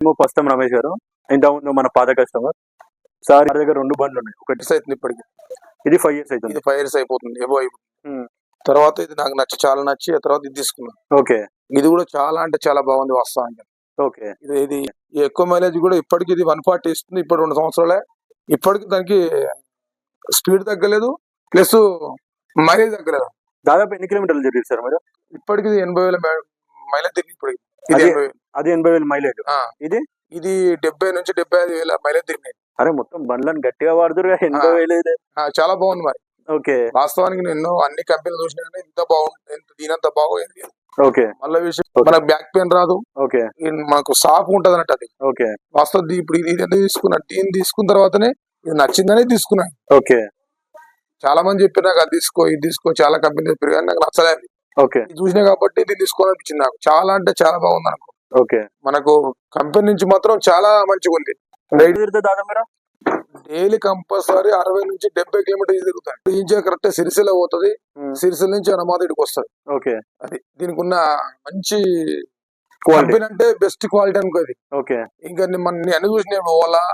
ప్రస్తుతం రమేష్ గారు ఇంతకుముందు మన పాత కస్టమర్ సార్ దగ్గర 2 బండ్లు ఉన్నాయి. ఒకటి అవుతుంది ఇప్పటికి. ఇది 5 years అవుతుంది. ఇది 5 years అయిపోతుంది. తర్వాత ఇది నాకు చాలా నచ్చి ఆ తర్వాత ఇది తీసుకున్నాను. ఓకే. ఇది కూడా చాలా అంటే చాలా బాగుంది వాస్తవానికి. ఓకే. ఇది ఎక్కువ మైలేజ్ కూడా ఇప్పటికి ఇది 140 ఇస్తుంది. ఇప్పుడు 2 సంవత్సరాలే. ఇప్పటికి దానికి స్పీడ్ తగ్గలేదు, ప్లస్ మైలేజ్ తగ్గలేదు. దాదాపు ఎన్ని కిలోమీటర్లు తిరిగి సార్ మీరు? ఇప్పటికి 80,000 మైలేజ్ తిరిగి. ఇప్పుడు అది 80,000 మైలేజ్. ఇది 70 నుంచి 75,000 మైలేజ్ తిరిగినాయి. అరే మొత్తం బండ్లను గట్టిగా వాడుతురు. 80,000 చాలా బాగుంది మరి. ఓకే. వాస్తవానికి నేను అన్ని కంపెనీలు చూసినా కానీ ఇంత బాగుంది, దీనంత బాగోయింది. ఓకే. మళ్ళీ విషయం మనకు బ్యాక్ పెయిన్ రాదు. ఓకే. మనకు సాఫ్ ఉంటది అన్నట్టు అది. ఓకే. వాస్తవం ఇప్పుడు ఇది ఎందుకు తీసుకున్నా, దీన్ని తీసుకున్న తర్వాతనే ఇది నచ్చిందనే తీసుకున్నాను. ఓకే. చాలా మంది చెప్పారు నాకు అది తీసుకో, ఇది తీసుకో, చాలా కంపెనీలు చెప్పారు కానీ నాకు నచ్చలేదు. ఓకే. ఇది చూసినా కాబట్టి ఇది తీసుకోవాలనిపించింది నాకు. చాలా అంటే చాలా బాగుంది అనుకో. ఓకే. మనకు కంపెనీ నుంచి మాత్రం చాలా మంచిగా ఉంది. డైలీ కంపల్సరీ 60 నుంచి 70 కిలోమీటర్స్ తిరుగుతాయి. ఇంచే కరెక్ట్ సిరిసిల్ల పోతుంది, సిరిసిల్ల నుంచి అనమాద ఇటుకు వస్తుంది. ఓకే. అది దీనికి ఉన్న మంచి కంపెనీ అంటే బెస్ట్ క్వాలిటీ అనుకోది. ఓకే. ఇంకా నేను అన్ని చూసిన ఓలా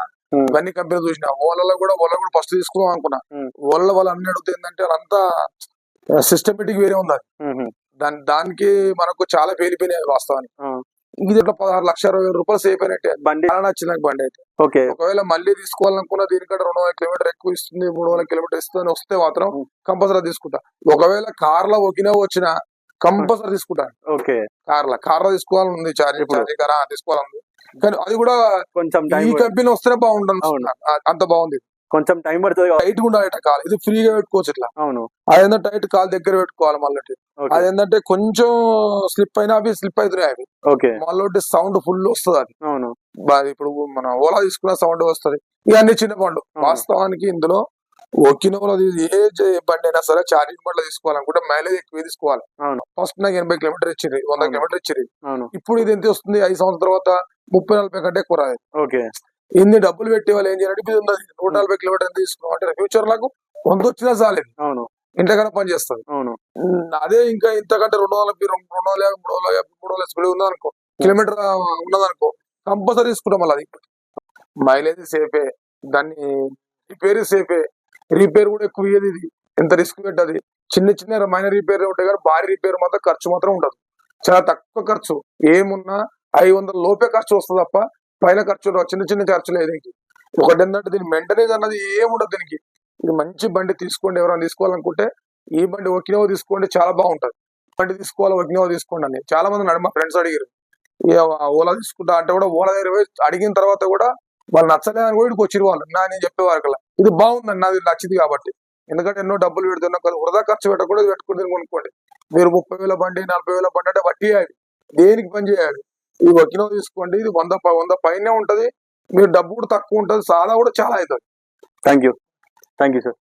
ఇవన్నీ కంపెనీ చూసిన. ఓలా కూడా ఫస్ట్ తీసుకుందాం అనుకున్నా. ఓలా వాళ్ళు అన్ని అడుగుతుంది ఏంటంటే వాళ్ళంతా సిస్టమేటిక్ వేరే ఉంది. దానికి మనకు చాలా పేలిపోయినాయి వాస్తవానికి. ఇది 16,60,000 సేఫ్ అయినట్టే. బండి చాలా నచ్చింది నాకు బండి అయితే. ఓకే. ఒకవేళ మళ్ళీ తీసుకోవాలనుకున్నా దీనికంటే 200 కిలోమీటర్ ఎక్కువ ఇస్తుంది, 300 కిలోమీటర్ ఇస్తుంది వస్తే మాత్రం కంపల్సరీ తీసుకుంటా. ఒకవేళ కార్ లో ఒకినా వచ్చినా కంపల్సరీ తీసుకుంటా. ఓకే. కార్ లో తీసుకోవాలని ఛార్జింగ్ తీసుకోవాలని, కానీ అది కూడా కొంచెం ఈ కంపెనీ వస్తేనే బాగుంటుంది. అంత బాగుంది. కొంచెం టైం పడుతుంది. టైట్ గా ఉండాలి కాలు. ఇది ఫ్రీగా పెట్టుకోవచ్చు ఇట్లా. అవును. అదేంటే టైట్ కాలు దగ్గర పెట్టుకోవాలి. మళ్ళీ అదేంటంటే కొంచెం స్లిప్ అయినా అవి స్లిప్ అవుతున్నాయి అవి. ఓకే. మళ్ళీ సౌండ్ ఫుల్ వస్తుంది అది. అవును. ఇప్పుడు మన ఓలా తీసుకున్న సౌండ్ వస్తుంది. ఇవన్నీ చిన్న బండ్లు. వాస్తవానికి ఇందులో ఒకినోలో ఏ బండి అయినా సరే ఛార్జింగ్ బండ్లు తీసుకోవాలనుకుంటే మైలేజ్ ఎక్కువ తీసుకోవాలి. ఫస్ట్ నాకు 80 కిలోమీటర్ ఇచ్చింది, 100 కిలోమీటర్ ఇచ్చింది. ఇప్పుడు ఇది ఎంత వస్తుంది? 5 సంవత్సరాల తర్వాత 30-40 కంటే ఎక్కువ రాదు. ఓకే. ఇన్ని డబ్బులు పెట్టి వాళ్ళు ఏం చేయాలంటే ఇది 140 కిలోమీటర్ తీసుకోవాలంటే ఫ్యూచర్ నాకు 100 వచ్చినా చాలేదు. అవును. ఇంతకన్నా పని చేస్తుంది. అవును. అదే ఇంకా ఇంతకంటే 250 స్పీడ్ ఉందనుకో, కిలోమీటర్ ఉన్నదనుకో కంపల్సరీ తీసుకుంటాం. మళ్ళీ అది మైలేజ్ సేఫే, దాన్ని రిపేర్ సేఫే, రిపేర్ కూడా ఎక్కువ ఇయ్యదు. ఇది ఎంత రిస్క్ పెట్టది. చిన్న మైనర్ రిపేర్ ఉంటాయి కానీ భారీ రిపేర్ మాత్రం ఖర్చు మాత్రం ఉండదు. చాలా తక్కువ ఖర్చు. ఏమున్నా 500 లోపే ఖర్చు వస్తుంది తప్ప పైన ఖర్చు చిన్న ఖర్చు లేదు. ఒకటి ఏంటంటే దీని మెయింటెనెన్స్ అన్నది ఏముండదు దీనికి. ఇది మంచి బండి తీసుకోండి. ఎవరైనా తీసుకోవాలనుకుంటే ఈ బండి ఒకినోవా తీసుకోండి, చాలా బాగుంటది. బండి తీసుకోవాలి ఒకినోవా తీసుకోండి అని చాలా మంది మా ఫ్రెండ్స్ అడిగారు. ఓలా తీసుకుంటా అంటే కూడా ఓలా దగ్గర అడిగిన తర్వాత కూడా వాళ్ళు నచ్చలేదని కూడా ఇక్కడికి వచ్చిరు వాళ్ళు. నేను చెప్పేవారు ఇది బాగుందండి, నాది నచ్చింది కాబట్టి. ఎందుకంటే ఎన్నో డబ్బులు పెడుతున్నా కదా, వృధా ఖర్చు పెట్టకుండా పెట్టుకుని కొనుక్కోండి. మీరు 30,000 బండి 40,000 బండి అంటే వడ్డీ అవి దేనికి పని చేయాలి. ఈ ఒకినోవా తీసుకోండి. ఇది 100 పైనే ఉంటది. మీరు డబ్బు కూడా తక్కువ ఉంటది. సాదా కూడా చాలా అవుతుంది. Thank you sir.